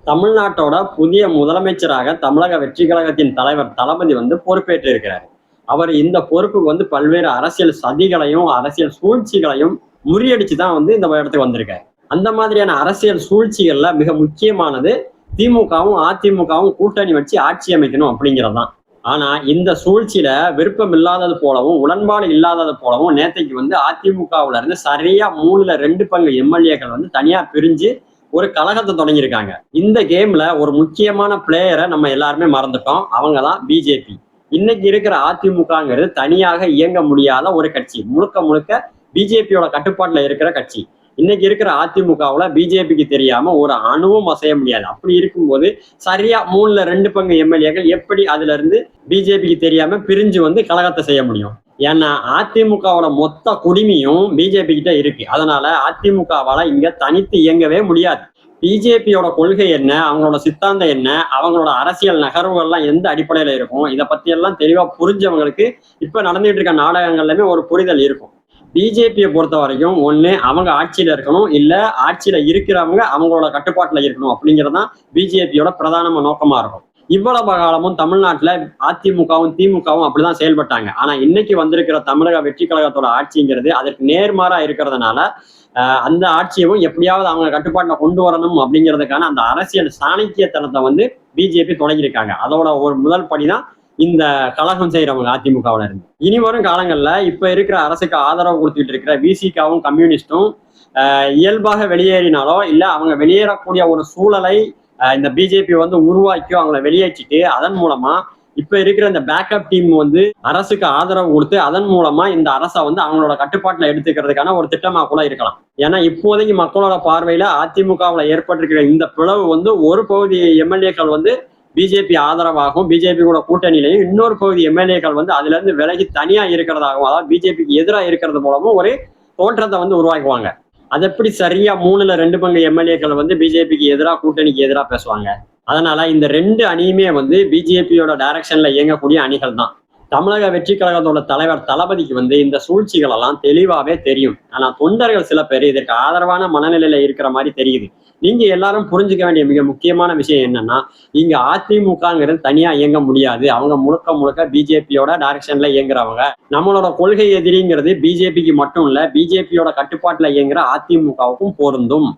தமிழ்நாட்டோட புதிய முதலமைச்சராக தமிழக வெற்றி கழகத்தின் தலைவர் தளபதி பொறுப்பேற்று இருக்கிறார். அவர் இந்த பொறுப்புக்கு பல்வேறு அரசியல் சதிகளையும் அரசியல் சூழ்ச்சிகளையும் முறியடிச்சு தான் இந்த இடத்துக்கு வந்திருக்காரு. அந்த மாதிரியான அரசியல் சூழ்ச்சிகள்ல மிக முக்கியமானது திமுகவும் அதிமுகவும் கூட்டணி வச்சு ஆட்சி அமைக்கணும் அப்படிங்கிறதுதான். ஆனா இந்த சூழ்ச்சியில விருப்பம் இல்லாதது போலவும் உடன்பாடு இல்லாதது போலவும் நேத்தைக்கு அதிமுகவுல இருந்து சரியா 3/2 பங்கு எம்எல்ஏக்கள் தனியா பிரிஞ்சு ஒரு கழகத்தை தொடங்கியிருக்காங்க. இந்த கேம்ல ஒரு முக்கியமான பிளேயரை நம்ம எல்லாருமே மறந்துட்டோம். அவங்கதான் பிஜேபி. இன்னைக்கு இருக்கிற அதிமுகங்கிறது தனியாக இயங்க முடியாத ஒரு கட்சி. முழுக்க முழுக்க பிஜேபியோட கட்டுப்பாட்டுல இருக்கிற கட்சி. இன்னைக்கு இருக்கிற அதிமுகவுல பிஜேபிக்கு தெரியாம ஒரு அணுவும் அசைய முடியாது. அப்படி இருக்கும்போது சரியா 3/2 பங்கு எம்எல்ஏக்கள் எப்படி அதுல இருந்து பிஜேபிக்கு தெரியாம பிரிஞ்சு கழகத்தை செய்ய முடியும்? ஏன்னா அதிமுகவோட மொத்த குடிமையும் பிஜேபி கிட்ட இருக்கு. அதனால அதிமுகவால இங்க தனித்து இயங்கவே முடியாது. பிஜேபியோட கொள்கை என்ன, அவங்களோட சித்தாந்தம் என்ன, அவங்களோட அரசியல் நகர்வுகள் எல்லாம் எந்த அடிப்படையில இருக்கும், இதை பத்தி எல்லாம் தெளிவா புரிஞ்சவங்களுக்கு இப்ப நடந்துட்டு இருக்க நாடகங்கள்லயுமே ஒரு புரிதல் இருக்கும். பிஜேபியை பொறுத்த வரைக்கும் ஒண்ணு அவங்க ஆட்சியில இருக்கணும், இல்ல ஆட்சியில இருக்கிறவங்க அவங்களோட கட்டுப்பாட்டுல இருக்கணும் அப்படிங்கறதுதான் பிஜேபியோட பிரதான நோக்கமா இருக்கும். இவ்வளவு காலமும் தமிழ்நாட்டுல அதிமுகவும் திமுகவும் அப்படிதான் செயல்பட்டாங்க. ஆனா இன்னைக்கு வந்திருக்கிற தமிழக வெற்றி கழகத்தோட ஆட்சிங்கிறது அதற்கு நேர்மாறா இருக்கிறதுனால அந்த ஆட்சியவும் எப்படியாவது அவங்க கட்டுப்பாட்டுல கொண்டு வரணும் அப்படிங்கிறதுக்கான அந்த அரசியல் சாணக்கியத்தனத்தை பிஜேபி தொடங்கியிருக்காங்க. அதோட ஒரு முதல் படிதான் இந்த கழகம் செய்யறவங்க அதிமுகவுல இருந்து. இனி வரும் காலங்கள்ல இப்ப இருக்கிற அரசுக்கு ஆதரவு கொடுத்துட்டு இருக்கிற விசிகாவும் கம்யூனிஸ்டும் இயல்பாக வெளியேறினாலோ இல்ல அவங்க வெளியேறக்கூடிய ஒரு சூழலை இந்த பிஜேபி உருவாக்கி அவங்களை வெளியேற்றிட்டு அதன் மூலமா இப்ப இருக்கிற இந்த பேக்கப் டீம் அரசுக்கு ஆதரவு கொடுத்து அதன் மூலமா இந்த அரசை அவங்களோட கட்டுப்பாட்டுல எடுத்துக்கிறதுக்கான ஒரு திட்டமா கூட இருக்கலாம். ஏன்னா இப்போதைக்கு மக்களோட பார்வையில அதிமுகவுல ஏற்பட்டிருக்கிற இந்த பிளவு ஒரு பகுதி எம்எல்ஏக்கள் பிஜேபி ஆதரவாகவும் பிஜேபி கூட கூட்டணியிலையும் இன்னொரு பகுதி எம்எல்ஏக்கள் அதுல இருந்து விலகி தனியா இருக்கிறதாகவும் அதாவது பிஜேபிக்கு எதிராக இருக்கிறது மூலமும் ஒரு தோற்றத்தை உருவாக்குவாங்க. அது எப்படி சரியா 3/2 பங்கு எம்எல்ஏக்கள் பிஜேபிக்கு எதிராக கூட்டணிக்கு எதிராக பேசுவாங்க? அதனால இந்த 2 அணியுமே பிஜேபியோட டைரக்ஷன்ல இயங்கக்கூடிய அணிகள் தான். தமிழக வெற்றி கழகத்தோட தலைவர் தளபதிக்கு இந்த சூழ்ச்சிகள் எல்லாம் தெளிவாவே தெரியும். ஆனா தொண்டர்கள் சில பேர் இதற்கு ஆதரவான மனநிலையில இருக்கிற மாதிரி தெரியுது. நீங்க எல்லாரும் புரிஞ்சுக்க வேண்டிய மிக முக்கியமான விஷயம் என்னன்னா, இங்க அதிமுகங்கிறது தனியா இயங்க முடியாது. அவங்க முழுக்க முழுக்க பிஜேபியோட டைரக்ஷன்ல இயங்குறவங்க. நம்மளோட கொள்கை எதிரிங்கிறது பிஜேபிக்கு மட்டும் இல்ல, பிஜேபியோட கட்டுப்பாட்டுல இயங்குற அதிமுகவுக்கும் பொருந்தும்.